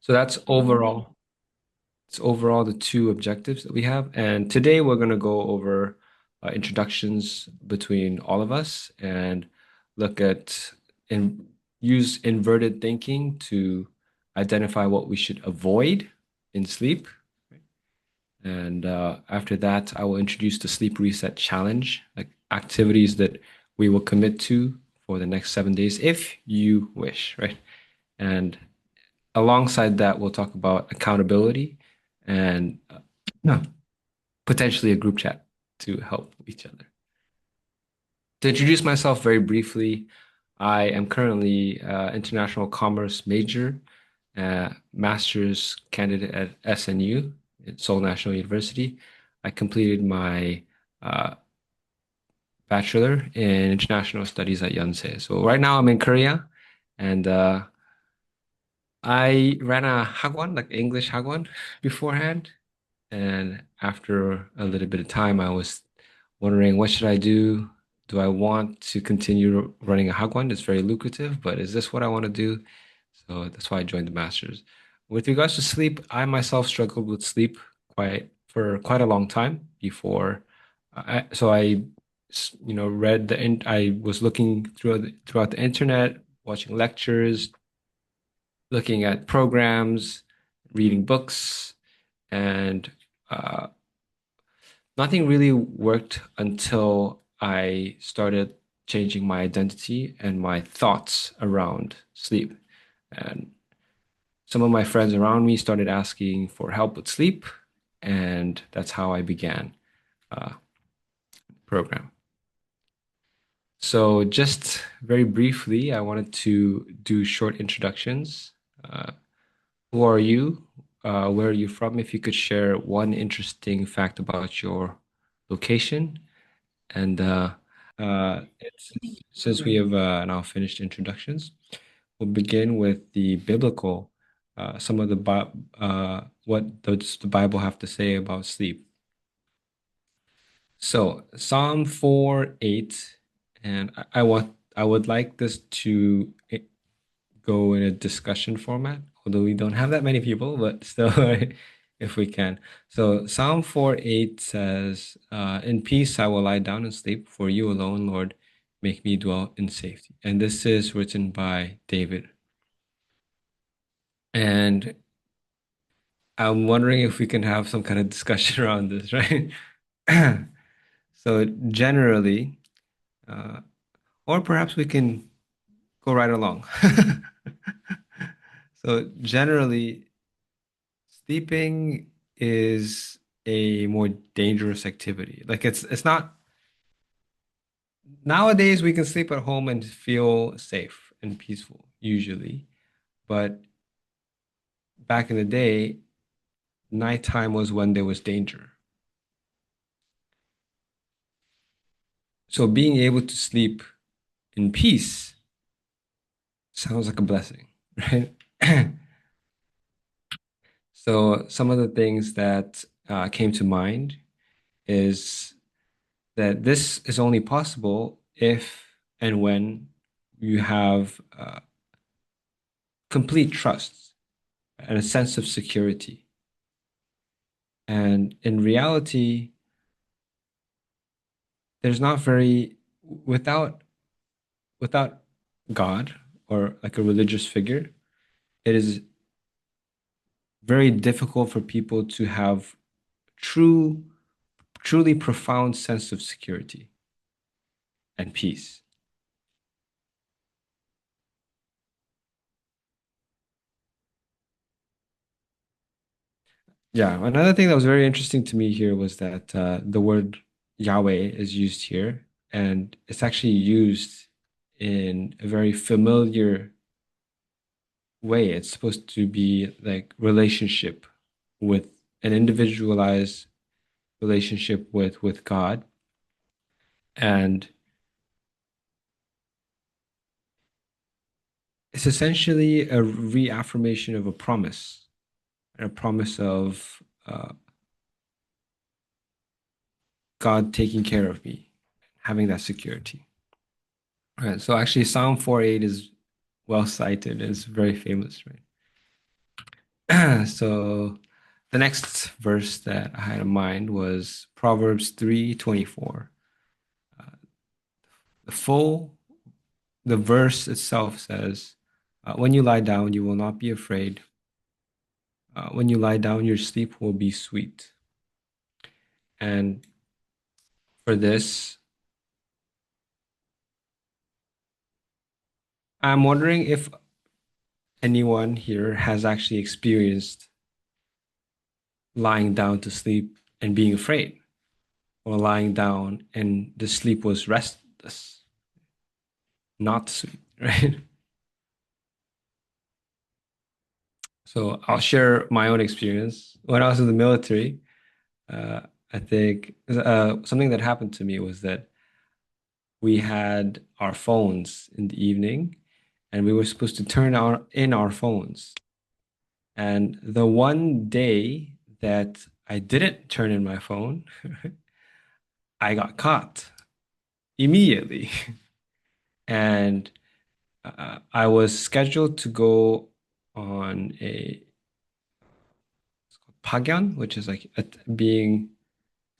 So that's overall. It's overall the two objectives that we have. And today we're going to go over introductions between all of us and look at and use inverted thinking to identify what we should avoid in sleep. And after that, I will introduce the sleep reset challenge, like activities that we will commit to for the next 7 days if you wish, right? And alongside that, we'll talk about accountability and no, potentially a group chat to help each other. To introduce myself very briefly, I am currently international commerce major, master's candidate at SNU, at Seoul National University. I completed my uh, bachelor in international studies at Yonsei. So right now I'm in Korea, and I ran a hagwon, like English hagwon, beforehand. And after a little bit of time, I was wondering, what should I do? Do I want to continue running a hagwon? It's very lucrative, but is this what I want to do? So that's why I joined the masters. With regards to sleep, I myself struggled with sleep quite a long time before. Read I was looking throughout the internet, watching lectures, looking at programs, reading books, and uh, nothing really worked until I started changing my identity and my thoughts around sleep. And some of my friends around me started asking for help with sleep, and that's how I began the program. So, just very briefly, I wanted to do short introductions. Uh, who are you? Where are you from? If you could share one interesting fact about your location. And since we have now finished introductions, we'll begin with the biblical, some of the what does the Bible have to say about sleep. So Psalm 4:8, and I would like this to go in a discussion format, although we don't have that many people, but still, if we can. So Psalm 4:8 says, "In peace I will lie down and sleep, for you alone, Lord, make me dwell in safety." And this is written by David. And I'm wondering if we can have some kind of discussion around this, right? So generally, uh, or perhaps we can go right along. So generally, sleeping is a more dangerous activity. Like it's not nowadays we can sleep at home and feel safe and peaceful usually, but back in the day, nighttime was when there was danger. So being able to sleep in peace sounds like a blessing, right? So some of the things that came to mind is that this is only possible if and when you have complete trust and a sense of security. And in reality, there's not very without without God or like a religious figure, it is very difficult for people to have true, truly profound sense of security and peace. Yeah, another thing that was very interesting to me here was that the word Yahweh is used here, and it's actually used in a very familiar way. It's supposed to be like relationship with an individualized relationship with God, and it's essentially a reaffirmation of a promise, and a promise of God taking care of me, having that security. Right. So actually, Psalm 4:8 is well cited. It's very famous, right? So the next verse that I had in mind was Proverbs 3:24. The full the verse itself says, when you lie down, you will not be afraid. When you lie down, your sleep will be sweet. And for this, I'm wondering if anyone here has actually experienced lying down to sleep and being afraid, or lying down and the sleep was restless, not sweet, right? So I'll share my own experience. When I was in the military, uh, I think something that happened to me was that we had our phones in the evening and we were supposed to turn in our phones. And the one day that I didn't turn in my phone, I got caught immediately. And I was scheduled to go on a pagyan, which is like being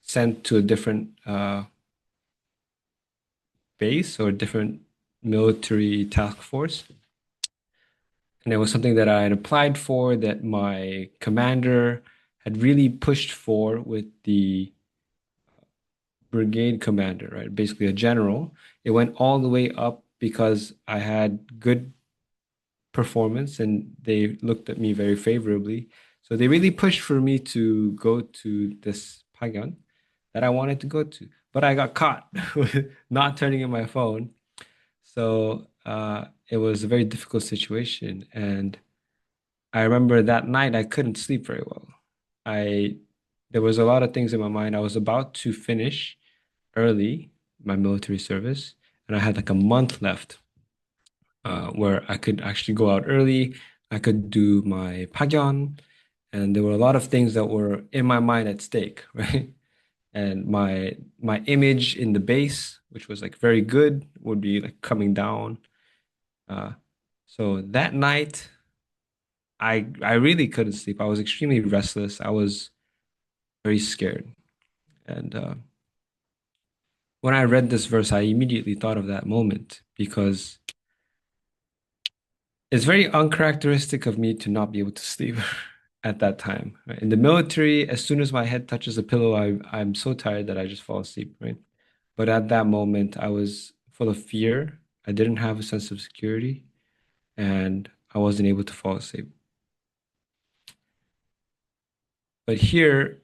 sent to a different base or different military task force. And it was something that I had applied for that my commander had really pushed for with the brigade commander, right? Basically a general. It went all the way up because I had good performance and they looked at me very favorably. So they really pushed for me to go to this Pagyan that I wanted to go to. But I got caught with not turning in my phone. So it was a very difficult situation. And I remember that night I couldn't sleep very well. I There was a lot of things in my mind. I was about to finish early my military service, and I had like a month left where I could actually go out early. I could do my pagyon, and there were a lot of things that were in my mind at stake, right? And my image in the base, which was like very good, would be like coming down. Uh, so that night, I really couldn't sleep. I was extremely restless. I was very scared, and when I read this verse, I immediately thought of that moment because it's very uncharacteristic of me to not be able to sleep at that time. Right? In the military, as soon as my head touches the pillow, I'm so tired that I just fall asleep, right? But at that moment, I was full of fear. I didn't have a sense of security, and I wasn't able to fall asleep. But here,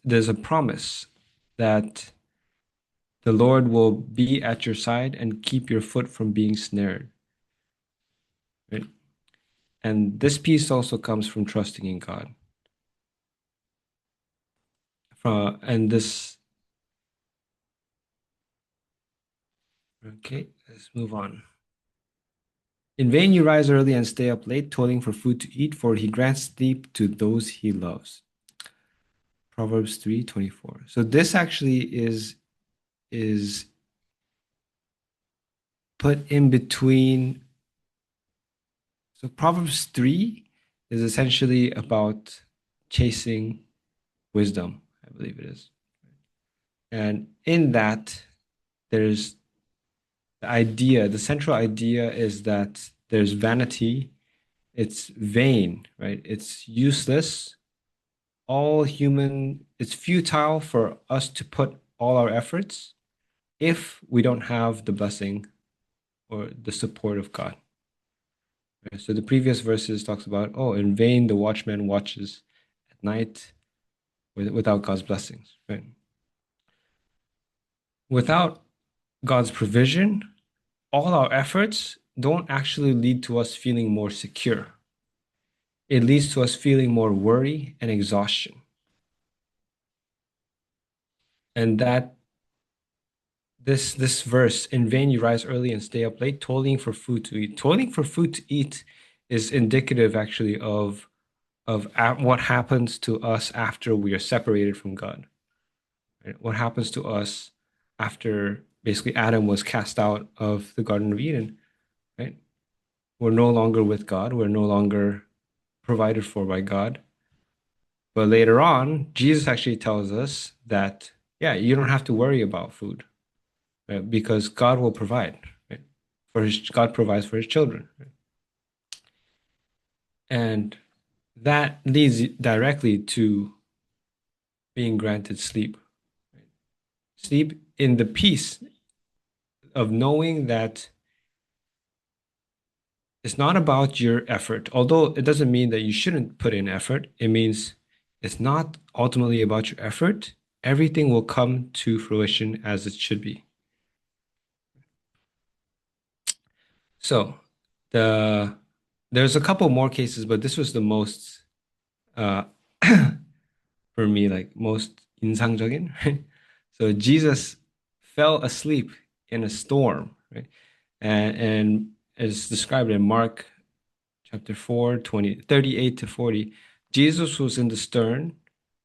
there's a promise that the Lord will be at your side and keep your foot from being snared, right? And this peace also comes from trusting in God. And this, okay, let's move on. In vain you rise early and stay up late, toiling for food to eat, for he grants sleep to those he loves. Proverbs 3:24. So this actually is put in between. So Proverbs 3 is essentially about chasing wisdom, I believe it is. And in that, there's the central idea is that there's vanity, it's vain, right? It's useless. It's futile for us to put all our efforts if we don't have the blessing or the support of God. Right? So the previous verses talks about, oh, in vain the watchman watches at night without God's blessings, right? Without God's provision, all our efforts don't actually lead to us feeling more secure. It leads to us feeling more worry and exhaustion. And that this verse, in vain you rise early and stay up late, toiling for food to eat. Toiling for food to eat is indicative actually of what happens to us after we are separated from God. Right? What happens to us after basically Adam was cast out of the Garden of Eden, right? we're no longer with God, we're no longer provided for by God. But later on, Jesus actually tells us that, yeah, you don't have to worry about food, right? Because God will provide, right? God provides for his children. Right? And that leads directly to being granted sleep. Right? Sleep in the peace of knowing that it's not about your effort, although it doesn't mean that you shouldn't put in effort. It means it's not ultimately about your effort. Everything will come to fruition as it should be. So the there's a couple more cases, but this was the most uh for me, like most 인상적인, right? So Jesus fell asleep in a storm, right? And as described in Mark chapter 4, 38 to 40, Jesus was in the stern,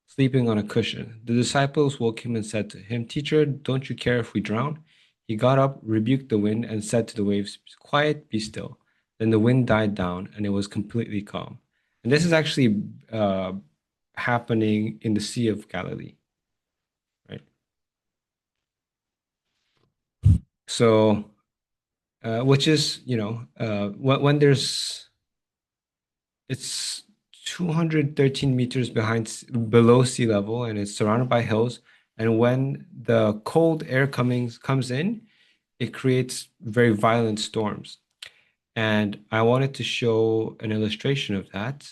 sleeping on a cushion. The disciples woke him and said to him, Teacher, don't you care if we drown? He got up, rebuked the wind, and said to the waves, Quiet, be still. Then the wind died down, and it was completely calm. And this is actually happening in the Sea of Galilee, right? So, which is, when there's it's 213 meters below sea level, and it's surrounded by hills. And when the cold air comes in, it creates very violent storms. And I wanted to show an illustration of that.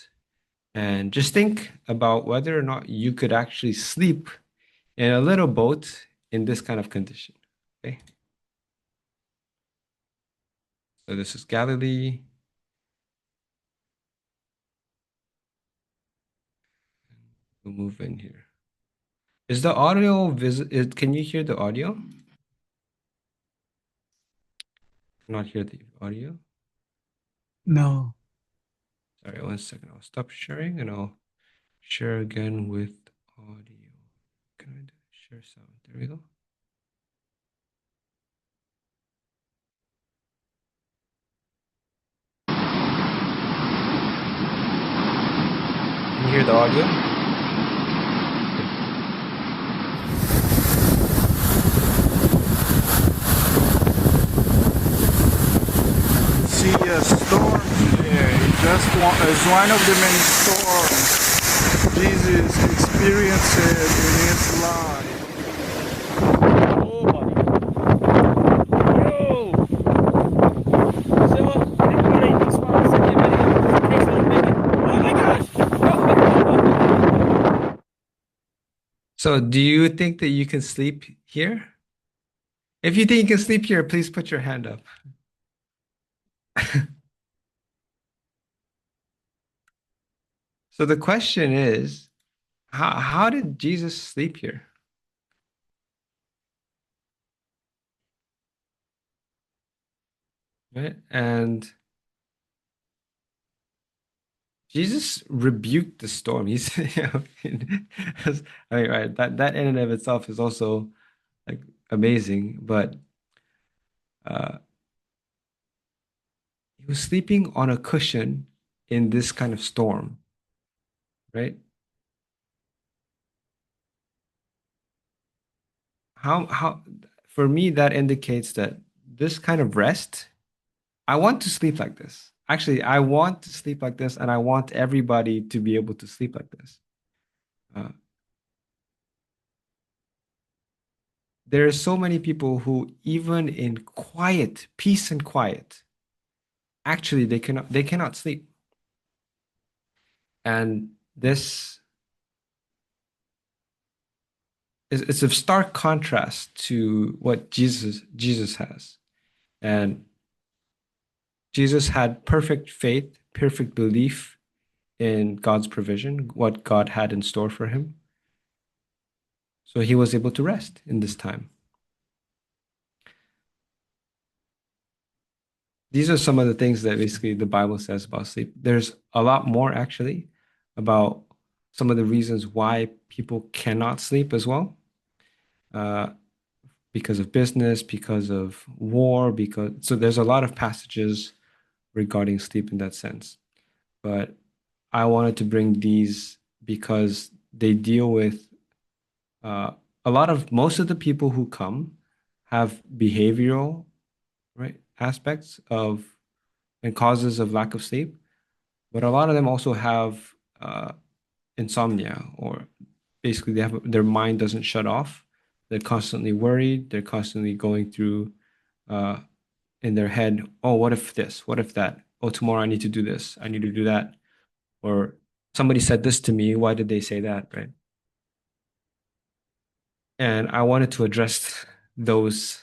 And just think about whether or not you could actually sleep in a little boat in this kind of condition. Okay. So this is Galilee. We'll move in here. Is the audio can you hear the audio? Not hear the audio. No. Sorry, 1 second. I'll stop sharing and I'll share again with audio. Can I do share sound? There we go. Can you hear the audio? See a storm here. It's one of the many storms Jesus experienced in his life. Oh, buddy. Yo! So, everybody, just want to send you a video. It takes a little bit. Oh my gosh! So, do you think that you can sleep here? If you think you can sleep here, please put your hand up. So the question is, how did Jesus sleep here? Right? And Jesus rebuked the storm. He's, I mean, right, that in and of itself is also like amazing, but uh, he was sleeping on a cushion in this kind of storm, right? How for me that indicates that this kind of rest, I want to sleep like this. Actually, I want to sleep like this, and I want everybody to be able to sleep like this. Uh, there are so many people who, even in quiet, peace and quiet, actually they cannot sleep. And this is it's a stark contrast to what Jesus has. And Jesus had perfect faith, perfect belief in God's provision, what God had in store for him. So he was able to rest in this time. These are some of the things that basically the Bible says about sleep. There's a lot more actually about some of the reasons why people cannot sleep as well, uh, because of business, because of war, because so there's a lot of passages regarding sleep in that sense. But I wanted to bring these because they deal with uh, a lot of most of the people who come have behavioral, right, aspects of and causes of lack of sleep, but a lot of them also have insomnia, or basically they have their mind doesn't shut off. They're constantly worried. They're constantly going through uh, in their head, oh, what if this? What if that? Oh, tomorrow I need to do this. I need to do that. Or somebody said this to me. Why did they say that? Right. And I wanted to address those.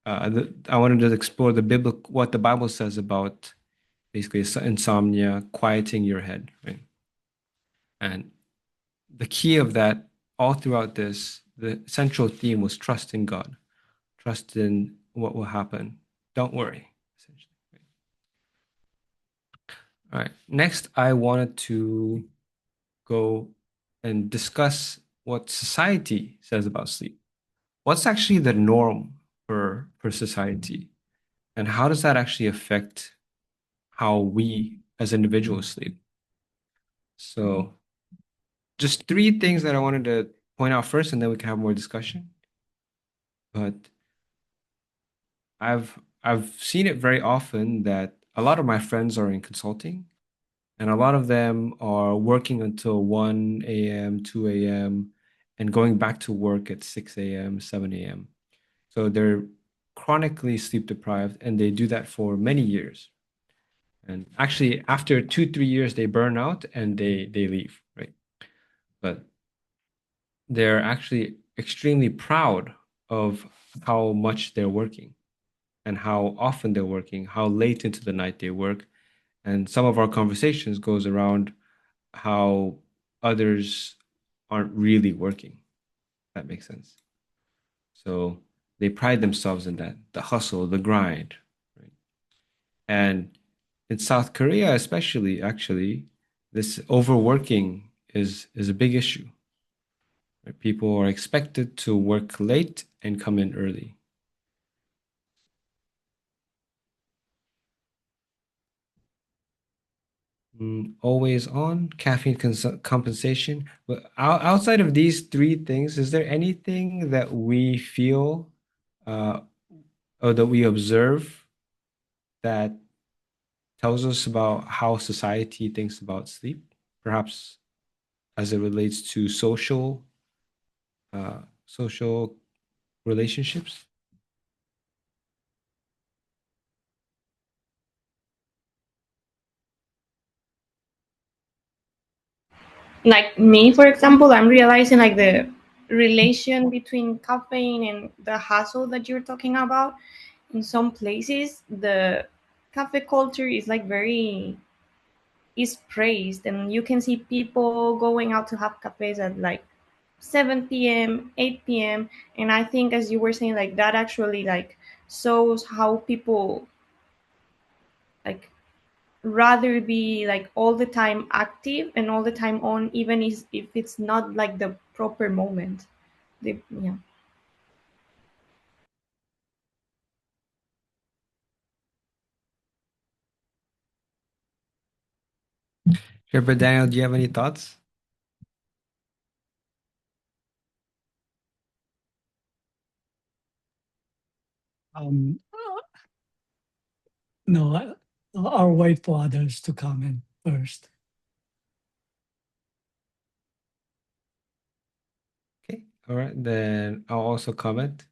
I wanted to explore the biblical, what the Bible says about basically insomnia, quieting your head, right? And the key of that, all throughout this, the central theme was trust in God, trust in what will happen. Don't worry, essentially. All right. Next, I wanted to go and discuss what society says about sleep. What's actually the norm for society, and how does that actually affect how we as individuals sleep? So, just three things that I wanted to point out first, and then we can have more discussion. But I've seen it very often that a lot of my friends are in consulting, and a lot of them are working until 1 a.m., 2 a.m., and going back to work at 6 a.m., 7 a.m. So they're chronically sleep deprived, and they do that for many years. And actually, after 2, 3 years, they burn out and they leave, right? But they're actually extremely proud of how much they're working and how often they're working, how late into the night they work. And some of our conversations goes around how others aren't really working. If that makes sense. So they pride themselves in that, the hustle, the grind, right? And in South Korea, especially, actually, this overworking is a big issue. Right? People are expected to work late and come in early. Always on, caffeine compensation. But outside of these three things, is there anything that we feel uh, or that we observe that tells us about how society thinks about sleep, perhaps as it relates to social relationships? Like me, for example, I'm realizing like the relation between caffeine and the hustle that you're talking about. In some places, the cafe culture is like very is praised, and you can see people going out to have cafes at like 7 p.m., 8 p.m. And I think, as you were saying, like that actually like shows how people like rather be like all the time active and all the time on, even if it's not like the proper moment. Yeah. Sure, but Daniel, do you have any thoughts? Um, no, I'll wait for others to comment first. Okay, all right, then I'll also comment.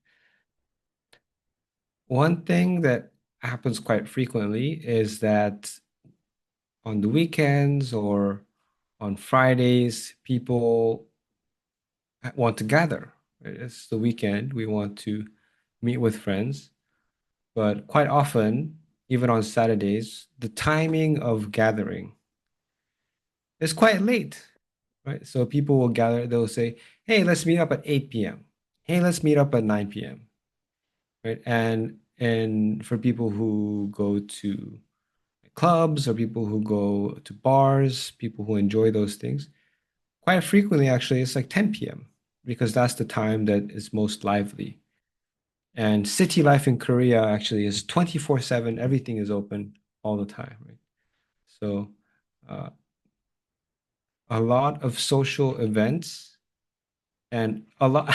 One thing that happens quite frequently is that on the weekends or on Fridays, people want to gather. Right? It's the weekend. We want to meet with friends. But quite often, even on Saturdays, the timing of gathering is quite late, right? So people will gather, they'll say, hey, let's meet up at 8 p.m. Hey, let's meet up at 9 p.m. Right? And for people who go to clubs or people who go to bars, people who enjoy those things, quite frequently actually it's like 10 p.m. because that's the time that is most lively. And city life in Korea actually is 24/7. Everything is open all the time, right? So uh, a lot of social events and a lot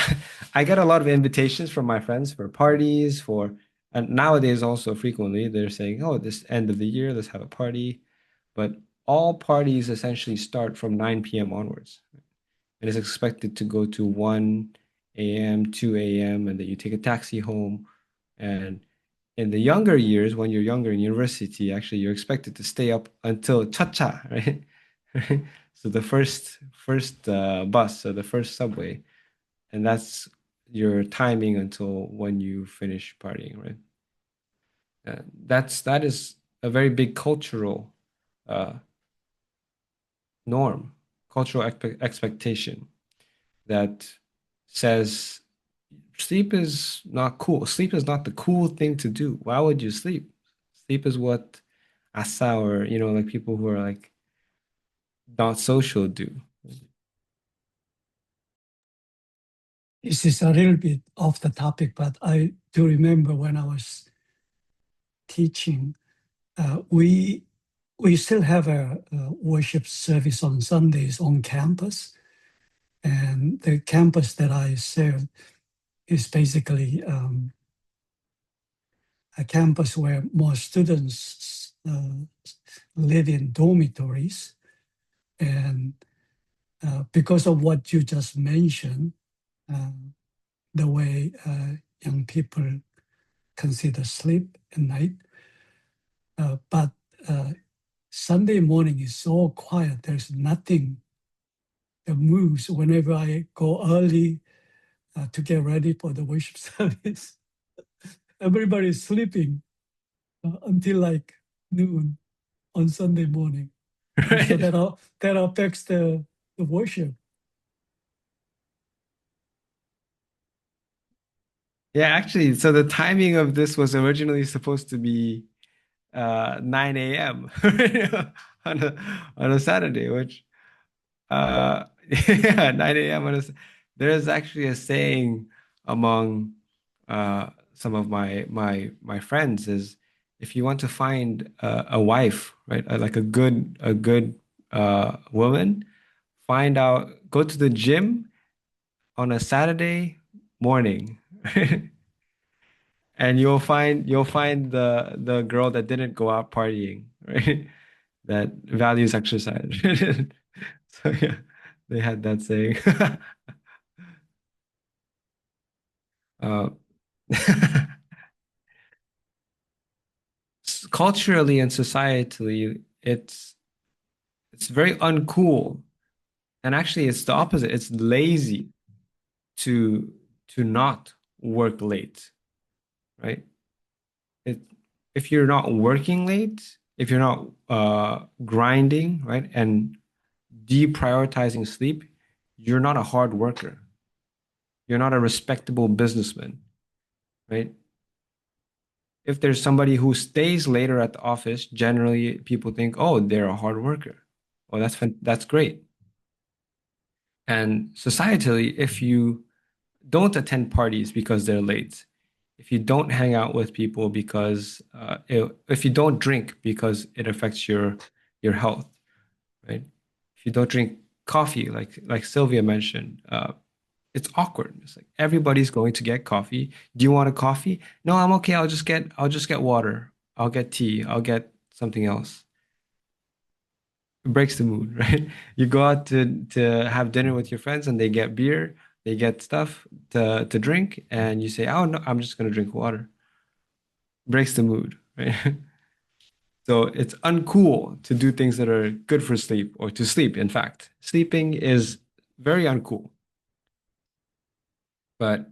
I get a lot of invitations from my friends for parties, for and nowadays also frequently they're saying, oh, this end of the year, let's have a party. But all parties essentially start from 9 p.m. onwards. It is expected to go to 1 a.m., 2 a.m., and then you take a taxi home. And in the younger years, when you're younger in university, actually you're expected to stay up until cha-cha, right? So the first bus, so the first subway, and that's your timing until when you finish partying, right? That is a very big cultural uh, norm, cultural expectation that says sleep is not cool. Sleep is not the cool thing to do. Why would you sleep? Sleep is what asa or like people who are like not social do. This is a little bit off the topic, but I do remember when I was teaching, we still have a worship service on Sundays on campus, and the campus that I serve is basically a campus where more students live in dormitories, and because of what you just mentioned, uh, the way young people consider sleep at night. But Sunday morning is so quiet. There's nothing that moves whenever I go early to get ready for the worship service. Everybody's sleeping until like noon on Sunday morning. And so Right? that affects the worship. Yeah, actually, so the timing of this was originally supposed to be 9 a.m. on a Saturday, which yeah, 9 a.m. There is actually a saying among some of my friends is if you want to find a wife, right, like a good woman, go to the gym on a Saturday morning. And you'll find the girl that didn't go out partying, right? That values exercise. So yeah, they had that saying. Uh, culturally and societally, it's very uncool, and actually, it's the opposite. It's lazy to not work late, right? It if you're not working late, if you're not grinding, right, and deprioritizing sleep, you're not a hard worker. You're not a respectable businessman, right? If there's somebody who stays later at the office, generally people think, oh, they're a hard worker. Well, that's great. And societally, if you don't attend parties because they're late, if you don't hang out with people because if you don't drink because it affects your health, right? If you don't drink coffee, like Sylvia mentioned, it's awkward. It's like everybody's going to get coffee. Do you want a coffee? No, I'm okay. I'll just get water. I'll get tea. I'll get something else. It breaks the mood, right? You go out to have dinner with your friends and they get beer, they get stuff to drink, and you say, "Oh no, I'm just gonna drink water." Breaks the mood, right? So it's uncool to do things that are good for sleep or to sleep, in fact. Sleeping is very uncool. But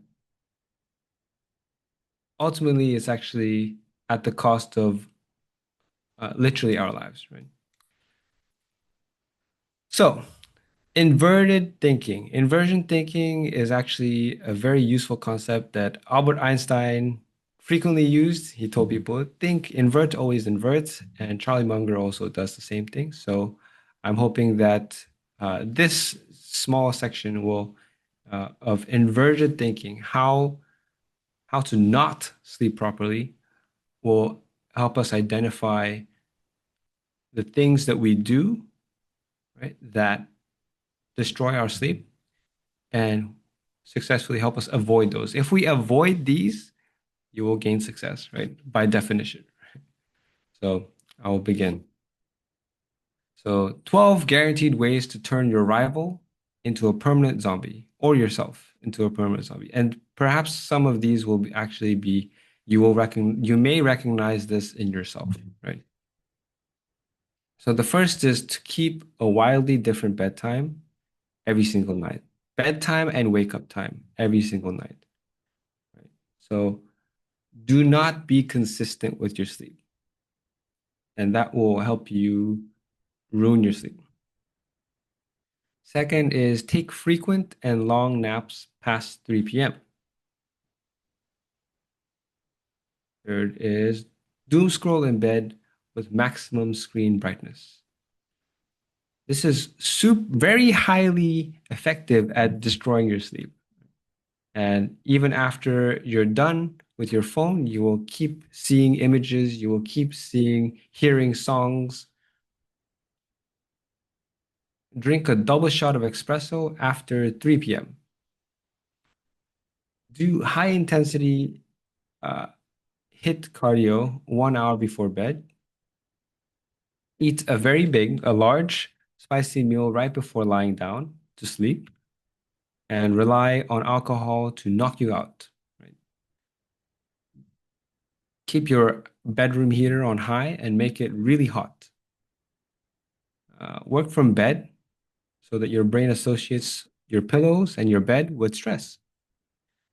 ultimately it's actually at the cost of literally our lives, right? So, inverted thinking. Inversion thinking is actually a very useful concept that Albert Einstein frequently used. He told people, think invert always invert, and Charlie Munger also does the same thing. So, I'm hoping that this small section will of inverted thinking, how to not sleep properly will help us identify the things that we do, right, that destroy our sleep and successfully help us avoid those. If we avoid these, you will gain success, right? By definition. So I will begin. So 12 guaranteed ways to turn your rival into a permanent zombie or yourself into a permanent zombie. And perhaps some of these will actually be, you may recognize this in yourself, right? So the first is to keep a wildly different bedtime every single night. Bedtime and wake up time every single night. Right? So do not be consistent with your sleep. And that will help you ruin your sleep. Second is take frequent and long naps past 3 p.m. Third is doom scroll in bed with maximum screen brightness. This is very highly effective at destroying your sleep. And even after you're done with your phone, you will keep seeing images, you will keep hearing songs. Drink a double shot of espresso after 3 p.m. Do high intensity HIIT cardio 1 hour before bed. Eat a large, spicy meal right before lying down to sleep. And rely on alcohol to knock you out. Right? Keep your bedroom heater on high and make it really hot. Work from bed so that your brain associates your pillows and your bed with stress.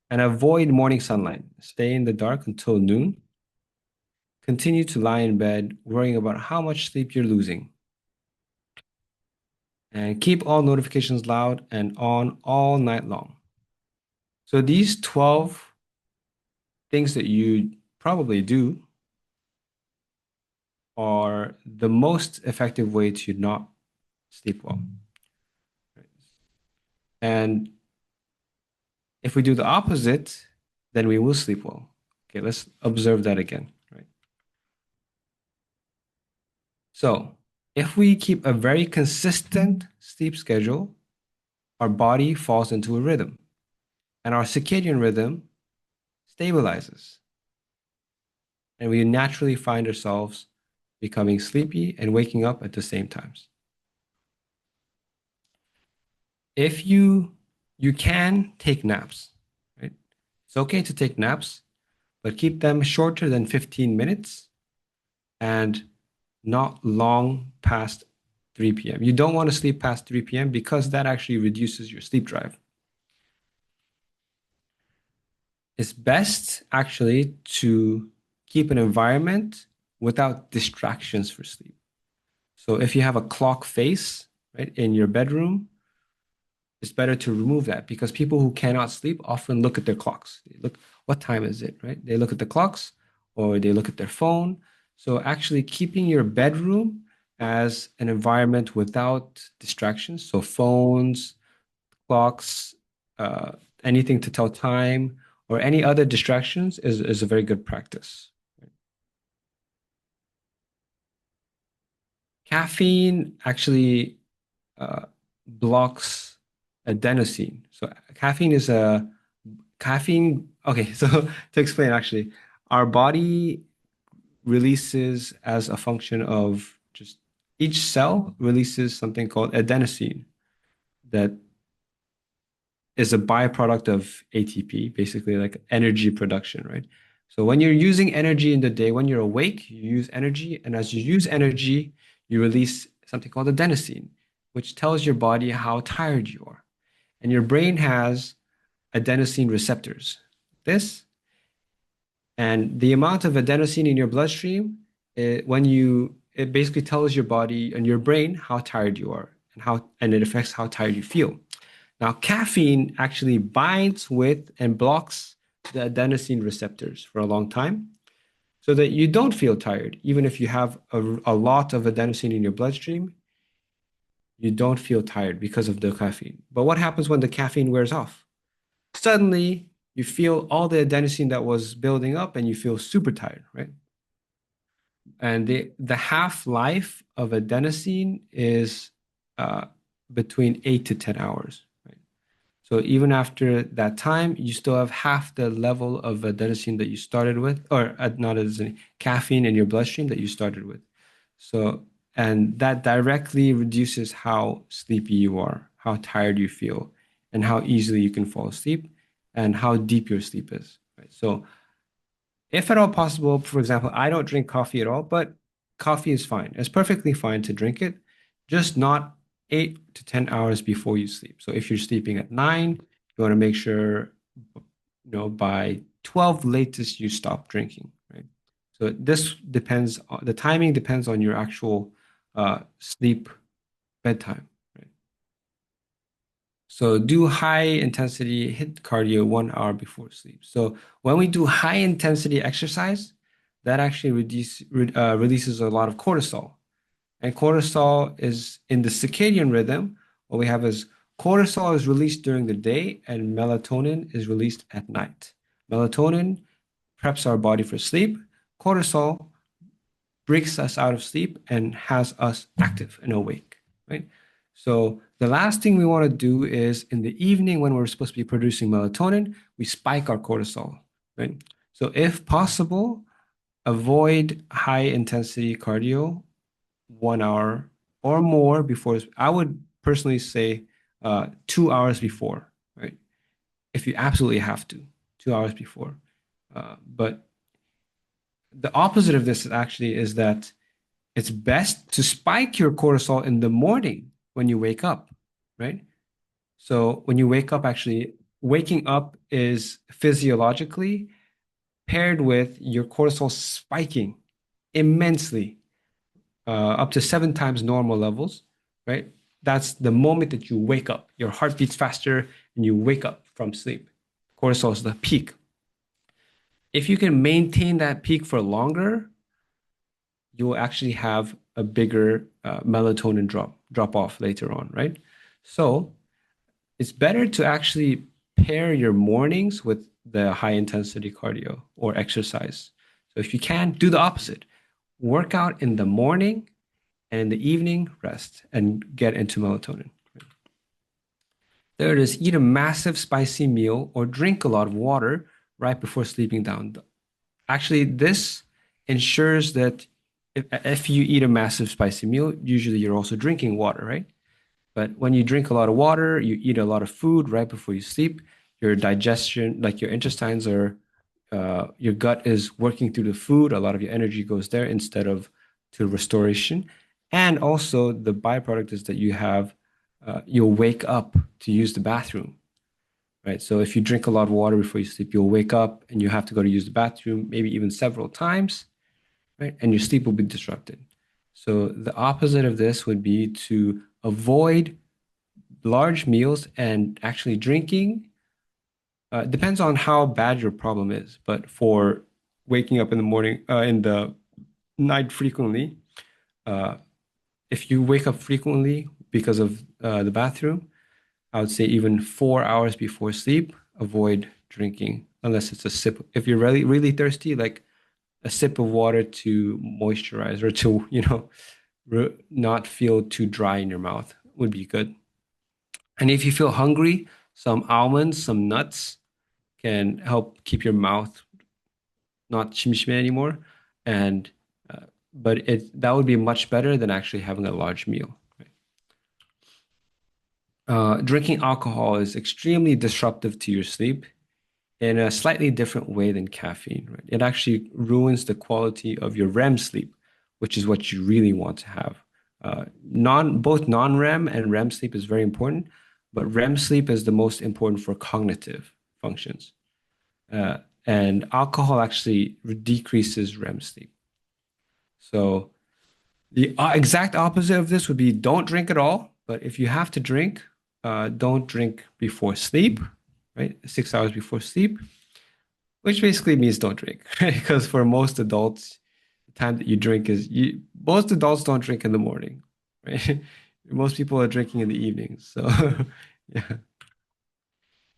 And avoid morning sunlight. Stay in the dark until noon. Continue to lie in bed worrying about how much sleep you're losing. And keep all notifications loud and on all night long. So these 12 things that you probably do are the most effective way to not sleep well. And if we do the opposite, then we will sleep well. Okay, let's observe that again, right? So if we keep a very consistent sleep schedule, our body falls into a rhythm and our circadian rhythm stabilizes. And we naturally find ourselves becoming sleepy and waking up at the same times. If you can take naps, right? It's okay to take naps, but keep them shorter than 15 minutes and not long past 3 p.m. You don't want to sleep past 3 p.m. because that actually reduces your sleep drive. It's best actually to keep an environment without distractions for sleep. So if you have a clock face, right, in your bedroom, it's better to remove that because people who cannot sleep often look at their clocks. They look, what time is it, right? They look at the clocks or they look at their phone. So actually keeping your bedroom as an environment without distractions, so phones, clocks, anything to tell time, or any other distractions is a very good practice. Caffeine actually blocks adenosine. So caffeine. Okay, so to explain, actually, our body releases as a function of just each cell releases something called adenosine that is a byproduct of ATP, basically like energy production, right? So when you're using energy in the day, when you're awake, you use energy, and as you use energy, you release something called adenosine, which tells your body how tired you are. And your brain has adenosine receptors. And the amount of adenosine in your bloodstream, it basically tells your body and your brain how tired you are and it affects how tired you feel. Now, caffeine actually binds with and blocks the adenosine receptors for a long time so that you don't feel tired. Even if you have a lot of adenosine in your bloodstream, you don't feel tired because of the caffeine. But what happens when the caffeine wears off? Suddenly, you feel all the adenosine that was building up and you feel super tired, right? And the half-life of adenosine is between 8 to 10 hours, right? So even after that time, you still have half the level of adenosine that you started with, or not adenosine, caffeine in your bloodstream that you started with. So, and that directly reduces how sleepy you are, how tired you feel, and how easily you can fall asleep, and how deep your sleep is, right? So, if at all possible, for example, I don't drink coffee at all, but coffee is fine. It's perfectly fine to drink it, just not 8 to 10 hours before you sleep. So if you're sleeping at 9, you want to make sure, by 12 latest you stop drinking, right? So this depends, the timing depends on your actual sleep bedtime, right? So do high intensity HIIT cardio 1 hour before sleep. So when we do high intensity exercise, that actually releases a lot of cortisol. And cortisol is in the circadian rhythm. What we have is cortisol is released during the day and melatonin is released at night. Melatonin preps our body for sleep. Cortisol breaks us out of sleep and has us active and awake, right? So the last thing we want to do is in the evening when we're supposed to be producing melatonin, we spike our cortisol, right? So if possible, avoid high intensity cardio 1 hour or more before. I would personally say 2 hours before, right? If you absolutely have to, 2 hours before. But the opposite of this actually is that it's best to spike your cortisol in the morning when you wake up, right? So when you wake up, actually, waking up is physiologically paired with your cortisol spiking immensely, up to 7 times normal levels, right? That's the moment that you wake up. Your heart beats faster and you wake up from sleep. Cortisol is the peak. If you can maintain that peak for longer, you will actually have a bigger melatonin drop off later on, right? So it's better to actually pair your mornings with the high intensity cardio or exercise. So if you can, do the opposite. Work out in the morning and in the evening, rest and get into melatonin. Third is eat a massive spicy meal or drink a lot of water right before sleeping down. Actually, this ensures that if you eat a massive spicy meal, usually you're also drinking water, right? But when you drink a lot of water, you eat a lot of food right before you sleep, your digestion, like your intestines your gut is working through the food. A lot of your energy goes there instead of to restoration. And also the byproduct is that you'll wake up to use the bathroom, right? So if you drink a lot of water before you sleep, you'll wake up and you have to go to use the bathroom, maybe even several times, right? And your sleep will be disrupted. So the opposite of this would be to avoid large meals and actually drinking. Depends on how bad your problem is, but for waking up in the morning, in the night frequently, if you wake up frequently because of the bathroom, I would say even 4 hours before sleep, avoid drinking unless it's a sip. If you're really, really thirsty, like a sip of water to moisturize or to, not feel too dry in your mouth would be good. And if you feel hungry, some almonds, some nuts can help keep your mouth not chimchime anymore. And but that would be much better than actually having a large meal. Right? Drinking alcohol is extremely disruptive to your sleep in a slightly different way than caffeine. Right? It actually ruins the quality of your REM sleep, which is what you really want to have. Both non-REM and REM sleep is very important, but REM sleep is the most important for cognitive functions. And alcohol actually decreases REM sleep. So the exact opposite of this would be don't drink at all. But if you have to drink, don't drink before sleep, right? 6 hours before sleep, which basically means don't drink, right? Because for most adults, the time that you drink most adults don't drink in the morning, right? Most people are drinking in the evenings. So yeah.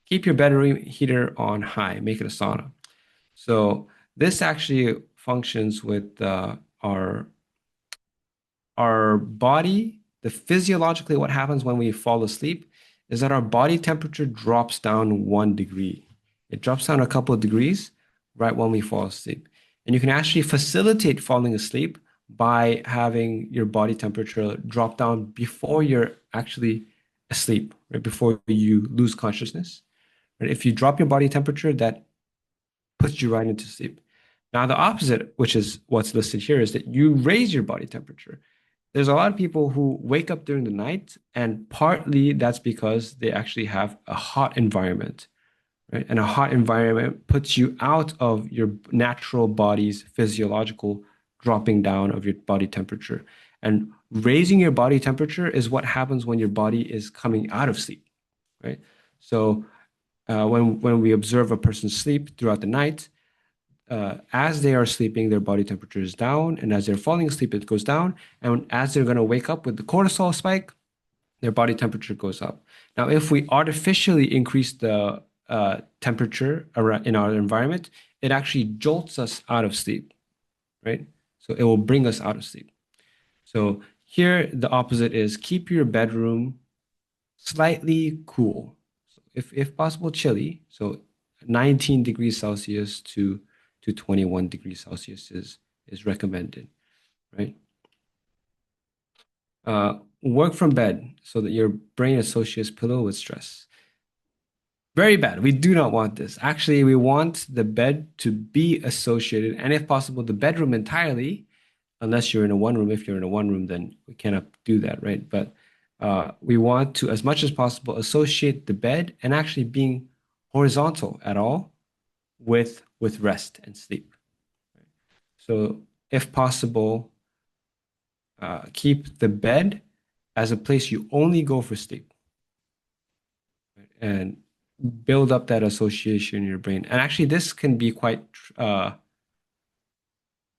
keep your bedroom heater on high, make it a sauna. So this actually functions with our body. The physiologically, what happens when we fall asleep is that our body temperature drops down 1 degree. It drops down a couple of degrees right when we fall asleep. And you can actually facilitate falling asleep by having your body temperature drop down before you're actually asleep, right? Before you lose consciousness. Right? If you drop your body temperature, that puts you right into sleep. Now, the opposite, which is what's listed here, is that you raise your body temperature. There's a lot of people who wake up during the night, and partly that's because they actually have a hot environment, right? And a hot environment puts you out of your natural body's physiological dropping down of your body temperature. And raising your body temperature is what happens when your body is coming out of sleep, right? So when we observe a person's sleep throughout the night, as they are sleeping, their body temperature is down, and as they're falling asleep, it goes down. And as they're going to wake up with the cortisol spike, their body temperature goes up. Now, if we artificially increase the temperature in our environment, it actually jolts us out of sleep, right? So it will bring us out of sleep. So here, the opposite is keep your bedroom slightly cool. So if possible, chilly. So 19 degrees Celsius to 21 degrees Celsius is recommended, right? Work from bed so that your brain associates pillow with stress. Very bad. We do not want this. Actually, we want the bed to be associated, and if possible, the bedroom entirely, unless you're in a one room. If you're in a one room, then we cannot do that, right? But we want to, as much as possible, associate the bed and actually being horizontal at all with rest and sleep. So if possible, keep the bed as a place you only go for sleep, right? And build up that association in your brain. And actually, this can be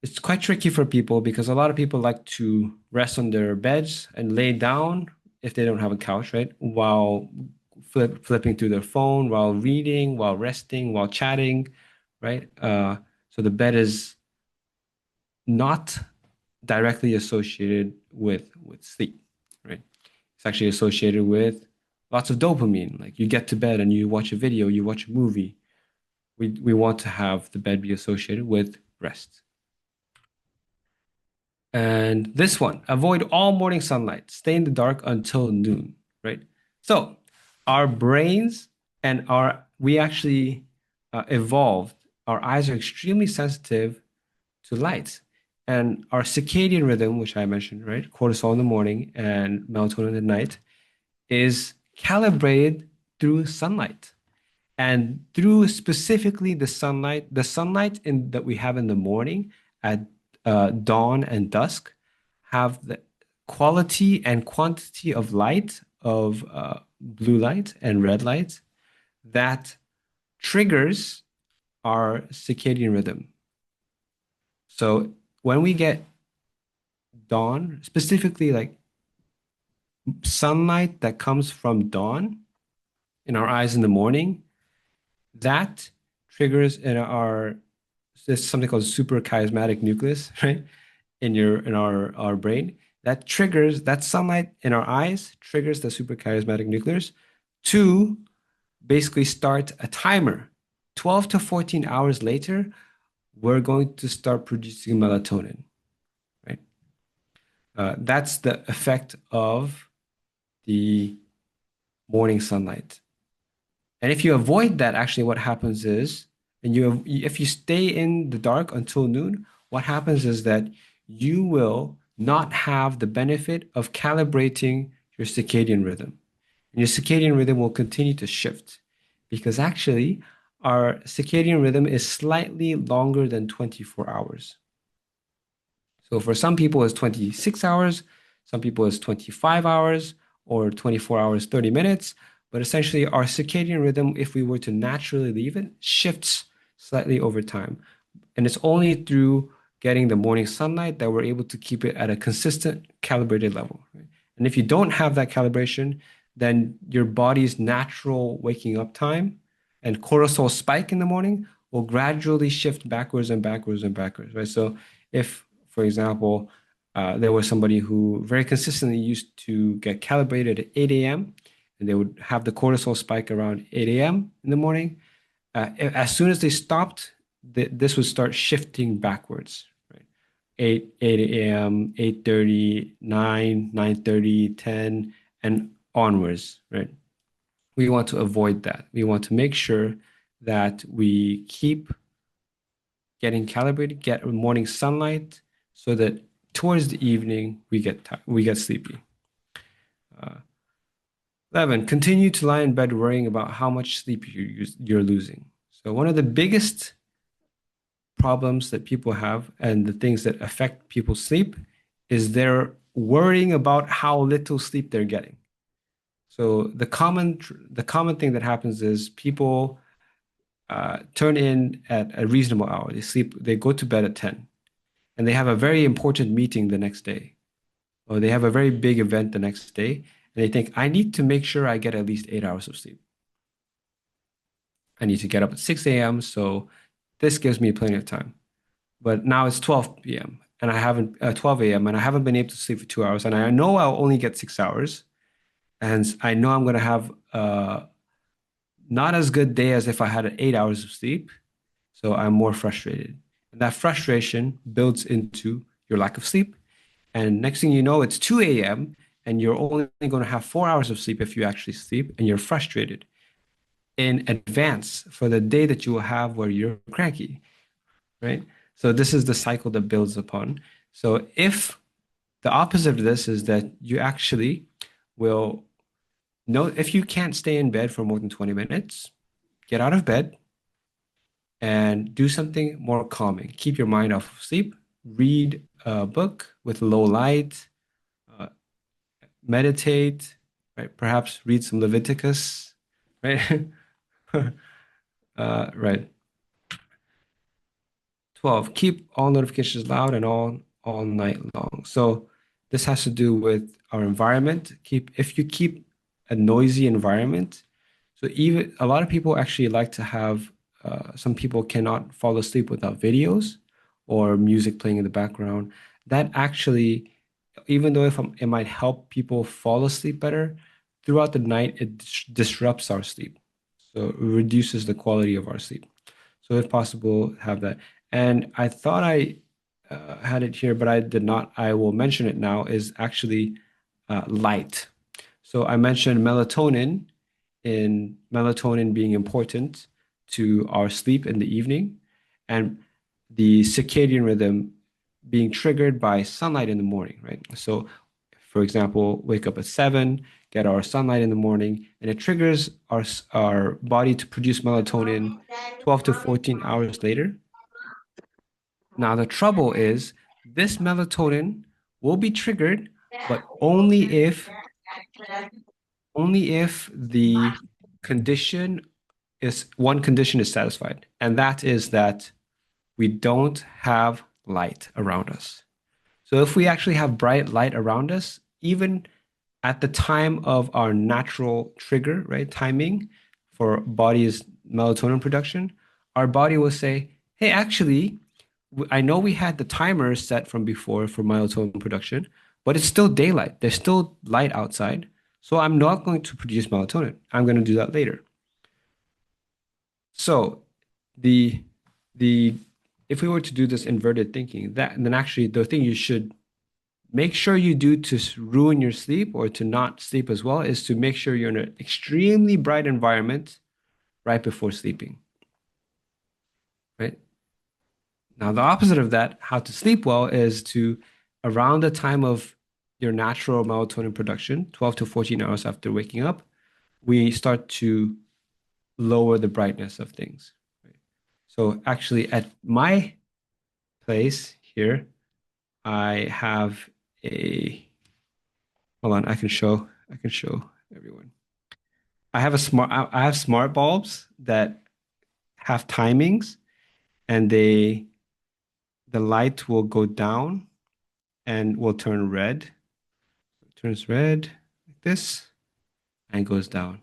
it's quite tricky for people because a lot of people like to rest on their beds and lay down if they don't have a couch, right? While flipping through their phone, while reading, while resting, while chatting, right? So the bed is not directly associated with sleep, right? It's actually associated with lots of dopamine. Like you get to bed and you watch a video, you watch a movie. We want to have the bed be associated with rest. And this one, avoid all morning sunlight. Stay in the dark until noon, right? So our brains and we actually evolved. Our eyes are extremely sensitive to light. And our circadian rhythm, which I mentioned, right? Cortisol in the morning and melatonin at night, is calibrated through sunlight. And through specifically the sunlight that we have in the morning at dawn and dusk have the quality and quantity of light, of blue light and red light, that triggers our circadian rhythm. So when we get dawn, specifically like sunlight that comes from dawn in our eyes in the morning, that triggers there's something called suprachiasmatic nucleus, right? In our brain. That triggers, that sunlight in our eyes triggers the suprachiasmatic nucleus to basically start a timer. 12 to 14 hours later, we're going to start producing melatonin, right? That's the effect of the morning sunlight. And if you avoid that, actually what happens is, if you stay in the dark until noon, what happens is that you will not have the benefit of calibrating your circadian rhythm. And your circadian rhythm will continue to shift because actually our circadian rhythm is slightly longer than 24 hours. So for some people it's 26 hours, some people it's 25 hours, or 24 hours, 30 minutes. But essentially our circadian rhythm, if we were to naturally leave it, shifts slightly over time. And it's only through getting the morning sunlight that we're able to keep it at a consistent calibrated level, right? And if you don't have that calibration, then your body's natural waking up time and cortisol spike in the morning will gradually shift backwards and backwards and backwards, right? So if, for example, there was somebody who very consistently used to get calibrated at 8 a.m. and they would have the cortisol spike around 8 a.m. in the morning, as soon as they stopped, this would start shifting backwards, right? 8 a.m., 8:30, 9, 9:30, 10, and onwards, right? We want to avoid that. We want to make sure that we keep getting calibrated, get morning sunlight, so that towards the evening we get sleepy. 11, continue to lie in bed worrying about how much sleep you're losing. So one of the biggest problems that people have and the things that affect people's sleep is they're worrying about how little sleep they're getting. So the common thing that happens is people turn in at a reasonable hour. They go to bed at 10, and they have a very important meeting the next day, or they have a very big event the next day, and they think, I need to make sure I get at least 8 hours of sleep. I need to get up at 6 a.m., so this gives me plenty of time. But now it's 12 p.m. and I haven't 12 a.m. and I haven't been able to sleep for 2 hours, and I know I'll only get 6 hours, and I know I'm going to have not as good day as if I had 8 hours of sleep. So I'm more frustrated. And that frustration builds into your lack of sleep. And next thing you know, it's 2 a.m. and you're only going to have 4 hours of sleep if you actually sleep, and you're frustrated in advance for the day that you will have where you're cranky, right? So this is the cycle that builds upon. So if the opposite of this is that you actually will know, if you can't stay in bed for more than 20 minutes, get out of bed and do something more calming. Keep your mind off of sleep. Read a book with low light. Meditate, right? Perhaps read some Leviticus, right? Right. 12, keep all notifications loud and all night long. So this has to do with our environment. If you keep a noisy environment, so even a lot of people actually like to have, some people cannot fall asleep without videos or music playing in the background. That actually, even though it might help people fall asleep better, throughout the night, it disrupts our sleep. So it reduces the quality of our sleep. So if possible, have that. And I thought I had it here, but I did not. I will mention it now, is actually light. So I mentioned melatonin being important to our sleep in the evening, and the circadian rhythm being triggered by sunlight in the morning, right? So, for example, wake up at 7, get our sunlight in the morning, and it triggers our body to produce melatonin 12 to 14 hours later. Now, the trouble is this melatonin will be triggered, but only if the one condition is satisfied, and that is that we don't have light around us. So if we actually have bright light around us, even at the time of our natural trigger, right, timing for body's melatonin production, our body will say, hey, actually, I know we had the timer set from before for melatonin production, but it's still daylight. There's still light outside. So I'm not going to produce melatonin. I'm going to do that later. So if we were to do this inverted thinking, then actually the thing you should make sure you do to ruin your sleep or to not sleep as well is to make sure you're in an extremely bright environment right before sleeping, right? Now, the opposite of that, how to sleep well, is to, around the time of your natural melatonin production, 12 to 14 hours after waking up, we start to lower the brightness of things. Right? So actually at my place here, I have hold on, I can show everyone. I have smart bulbs that have timings, and the light will go down and will turn red. It turns red like this, and goes down.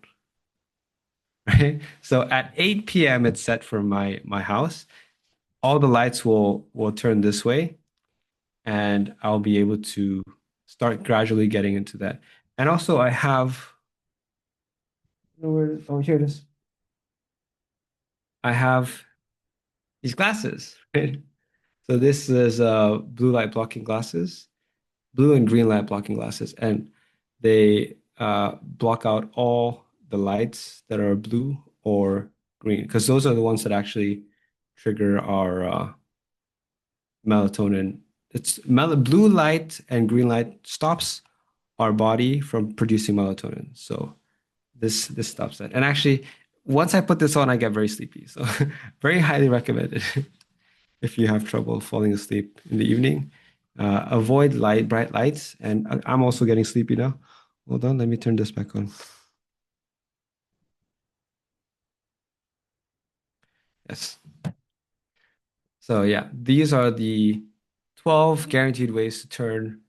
Right? So at 8 p.m. it's set for my house. All the lights will turn this way, and I'll be able to start gradually getting into that. And also I have oh, here it is. I have these glasses, right? So this is blue light blocking glasses, blue and green light blocking glasses, and they block out all the lights that are blue or green, because those are the ones that actually trigger our melatonin. It's blue light and green light stops our body from producing melatonin. So this stops that. And actually, once I put this on, I get very sleepy. So very highly recommended if you have trouble falling asleep in the evening. Avoid bright lights. And I'm also getting sleepy now. Hold on, let me turn this back on. Yes. So yeah, these are the 12 guaranteed ways to turn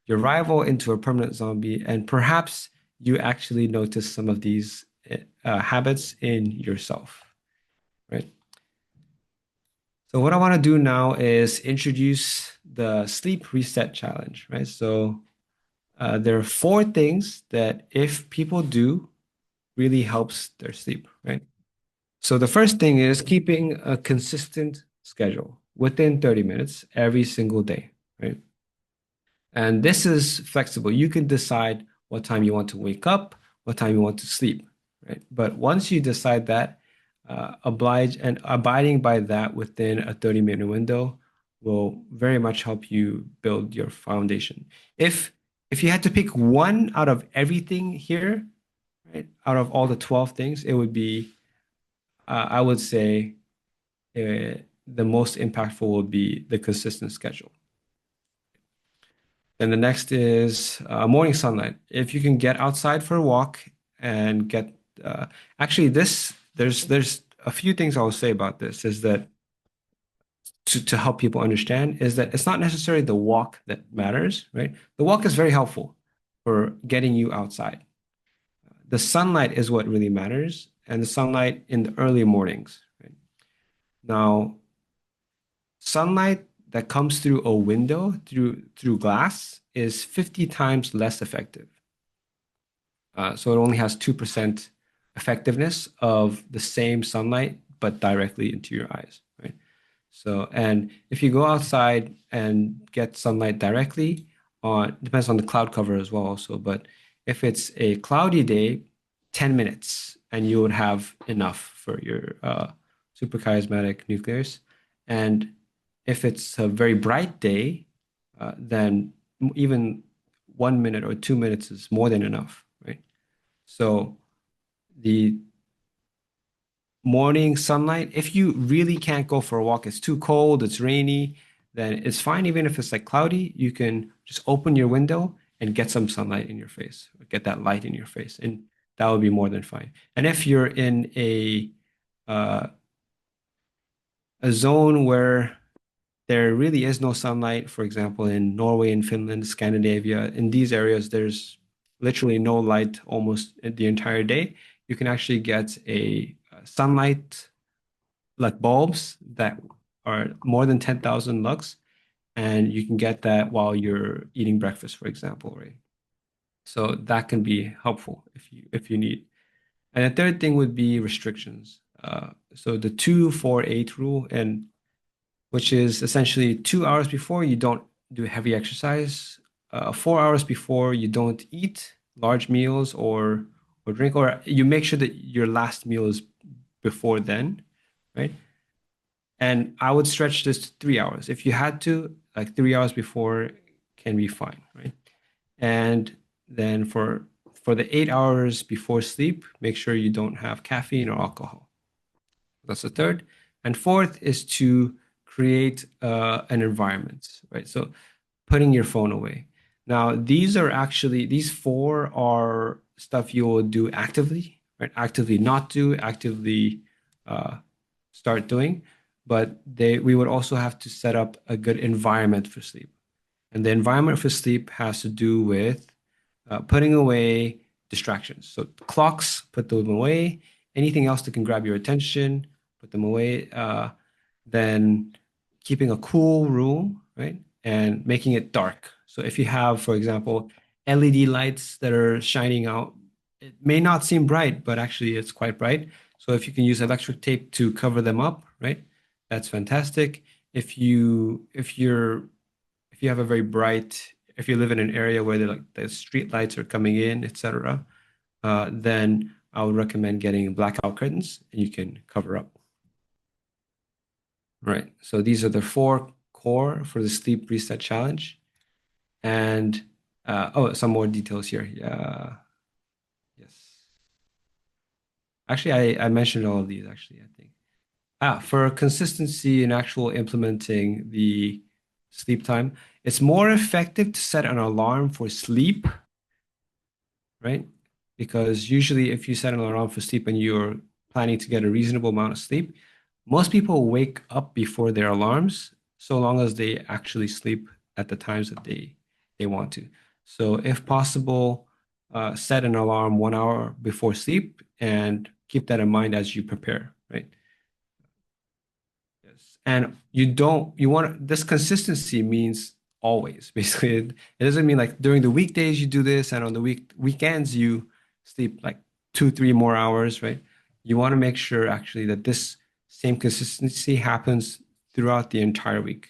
your rival into a permanent zombie. And perhaps you actually notice some of these habits in yourself, right? So what I want to do now is introduce the sleep reset challenge, right? So there are 4 things that if people do, really helps their sleep, right? So the first thing is keeping a consistent schedule within 30 minutes every single day, right? And this is flexible. You can decide what time you want to wake up, what time you want to sleep, right? But once you decide that, abiding by that within a 30-minute window will very much help you build your foundation. If you had to pick one out of everything here, right, out of all the 12 things, it would be, I would say, the most impactful would be the consistent schedule. Then the next is morning sunlight. If you can get outside for a walk and get actually there's a few things I'll say about this is that to help people understand is that it's not necessarily the walk that matters, right? The walk is very helpful for getting you outside. The sunlight is what really matters, and the sunlight in the early mornings, right? Now, sunlight that comes through a window, through glass, is 50 times less effective. So it only has 2% effectiveness of the same sunlight, but directly into your eyes, right? So, and if you go outside and get sunlight directly, depends on the cloud cover as well also, but if it's a cloudy day, 10 minutes, and you would have enough for your suprachiasmatic nucleus. And if it's a very bright day, then even 1 minute or 2 minutes is more than enough, right? So the morning sunlight, if you really can't go for a walk, it's too cold, it's rainy, then it's fine. Even if it's like cloudy, you can just open your window and get some sunlight in your face, or get that light in your face, and that would be more than fine. And if you're in a zone where there really is no sunlight, for example, in Norway and Finland, Scandinavia, in these areas, there's literally no light almost the entire day. You can actually get a sunlight like bulbs that are more than 10,000 lux, and you can get that while you're eating breakfast, for example, right? So that can be helpful if you need. And the third thing would be restrictions. So the 2-4-8 rule, and which is essentially 2 hours before you don't do heavy exercise, 4 hours before you don't eat large meals or drink, or you make sure that your last meal is before then, right? And I would stretch this to 3 hours. If you had to, like 3 hours before can be fine, right? And then for the 8 hours before sleep, make sure you don't have caffeine or alcohol. That's the third. And fourth is to create an environment, right? So putting your phone away. Now, these 4 are stuff you will do actively, right? Actively not do, actively start doing. But we would also have to set up a good environment for sleep. And the environment for sleep has to do with putting away distractions. So clocks, put them away. Anything else that can grab your attention, put them away. Then keeping a cool room, right? And making it dark. So if you have, for example, LED lights that are shining out, it may not seem bright, but actually it's quite bright. So if you can use electric tape to cover them up, right? That's fantastic. If you have a very bright, if you live in an area where the street lights are coming in, etc., then I would recommend getting blackout curtains and you can cover up. Right. So these are the 4 core for the sleep reset challenge. And some more details here. Yeah. Yes. Actually, I mentioned all of these actually, I think. For consistency in actual implementing the sleep time, it's more effective to set an alarm for sleep, right? Because usually if you set an alarm for sleep and you're planning to get a reasonable amount of sleep, most people wake up before their alarms, so long as they actually sleep at the times that they want to. So if possible, set an alarm 1 hour before sleep and keep that in mind as you prepare, right? Yes. And this consistency means always, basically. It doesn't mean like during the weekdays you do this and on the weekends you sleep like 2, 3 more hours, right? You want to make sure actually that this same consistency happens throughout the entire week.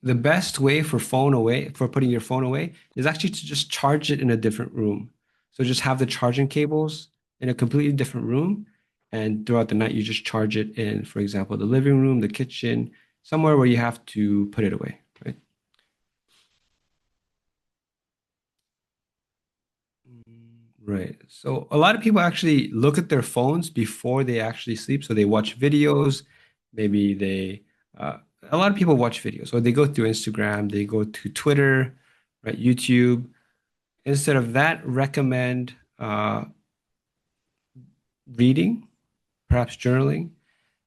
The best way for putting your phone away is actually to just charge it in a different room. So just have the charging cables in a completely different room, and throughout the night you just charge it in, for example, the living room, the kitchen, somewhere where you have to put it away, right? Right. So a lot of people actually look at their phones before they actually sleep. So they watch videos. Maybe a lot of people watch videos. So they go through Instagram, they go to Twitter, right? YouTube. Instead of that, recommend reading, perhaps journaling.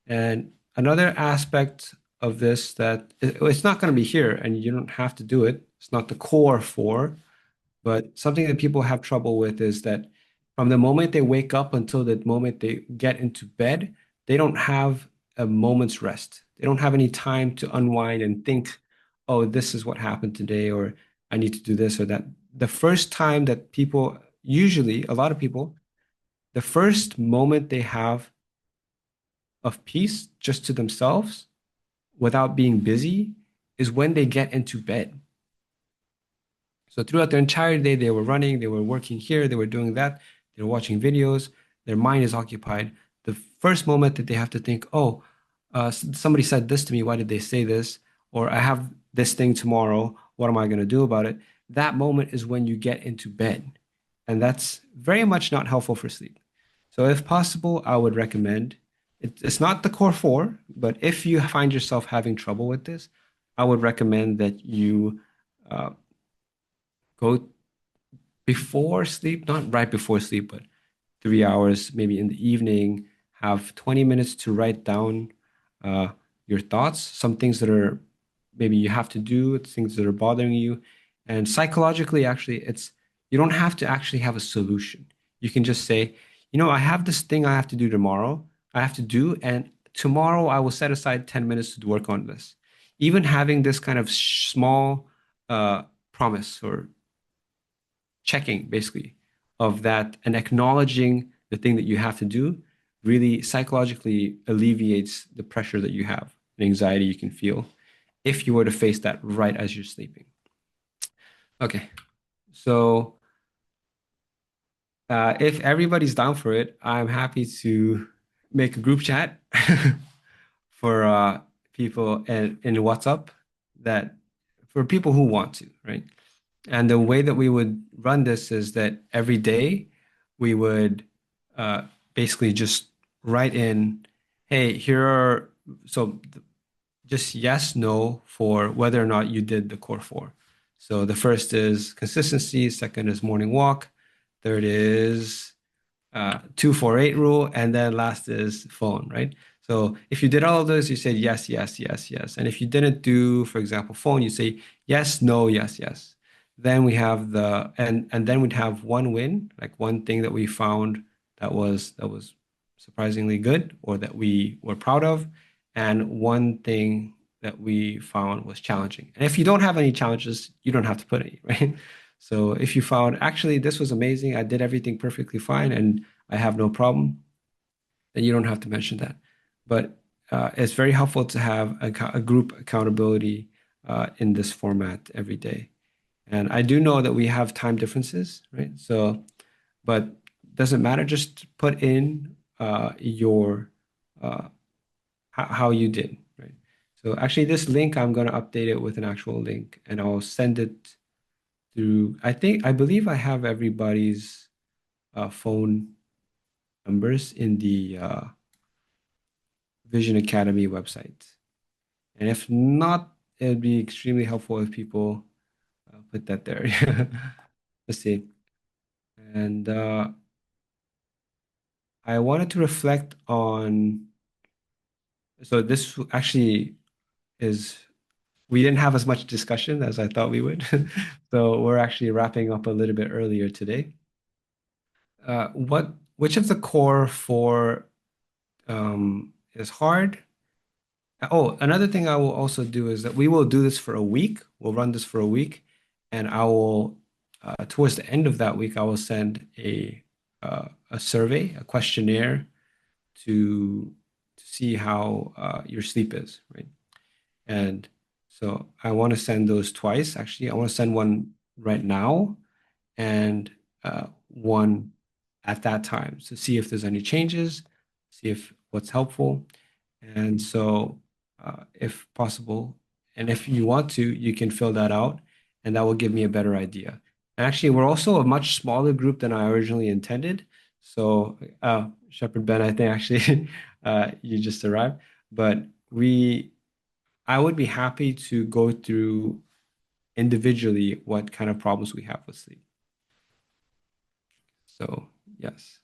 And another aspect of this that it's not going to be here and you don't have to do it. It's not the core 4. But something that people have trouble with is that from the moment they wake up until the moment they get into bed, they don't have a moment's rest. They don't have any time to unwind and think, oh, this is what happened today, or I need to do this or that. The first time that usually a lot of people, the first moment they have of peace just to themselves without being busy is when they get into bed. So throughout their entire day, they were running, they were working here, they were doing that, they were watching videos, their mind is occupied. The first moment that they have to think, oh, somebody said this to me, why did they say this? Or I have this thing tomorrow, what am I going to do about it? That moment is when you get into bed. And that's very much not helpful for sleep. So if possible, I would recommend, it's not the core 4, but if you find yourself having trouble with this, I would recommend that you go before sleep, not right before sleep, but 3 hours, maybe in the evening, have 20 minutes to write down your thoughts, some things that are maybe you have to do, things that are bothering you. And psychologically, actually, you don't have to actually have a solution. You can just say, I have this thing I have to do tomorrow. I have to do, and tomorrow I will set aside 10 minutes to work on this. Even having this kind of small promise or checking basically of that and acknowledging the thing that you have to do really psychologically alleviates the pressure that you have and anxiety you can feel if you were to face that right as you're sleeping. Okay, so if everybody's down for it, I'm happy to make a group chat for people in WhatsApp for people who want to, right? And the way that we would run this is that every day we would basically just write in, hey, just yes, no for whether or not you did the core 4. So the first is consistency, second is morning walk, third is 2-4-8 rule, and then last is phone, right? So if you did all of those, you said yes, yes, yes, yes. And if you didn't do, for example, phone, you say yes, no, yes, yes. Then we have and then we'd have one win, like one thing that we found that was surprisingly good or that we were proud of, and one thing that we found was challenging. And if you don't have any challenges, you don't have to put any, right? So if you found actually this was amazing, I did everything perfectly fine, and I have no problem, then you don't have to mention that. But it's very helpful to have a group accountability in this format every day. And I do know that we have time differences, right? So, but doesn't matter. Just put in your how you did, right? So actually, this link I'm going to update it with an actual link, and I'll send it through. I believe I have everybody's phone numbers in the Vision Academy website. And if not, it would be extremely helpful if people put that there. Let's see. And I wanted to reflect on, so this actually is, we didn't have as much discussion as I thought we would. So we're actually wrapping up a little bit earlier today. Which of the core four is hard? Oh, another thing I will also do is that we will do this for a week. We'll run this for a week, and I will, towards the end of that week, I will send a survey, a questionnaire to see how your sleep is, right? And so I want to send those twice. Actually, I want to send one right now and one at that time to see if there's any changes, see if what's helpful. And so, if possible, and if you want to, you can fill that out, and that will give me a better idea. And actually, we're also a much smaller group than I originally intended. So, Shepherd Ben, I think actually you just arrived, but I would be happy to go through individually what kind of problems we have with sleep. So, yes.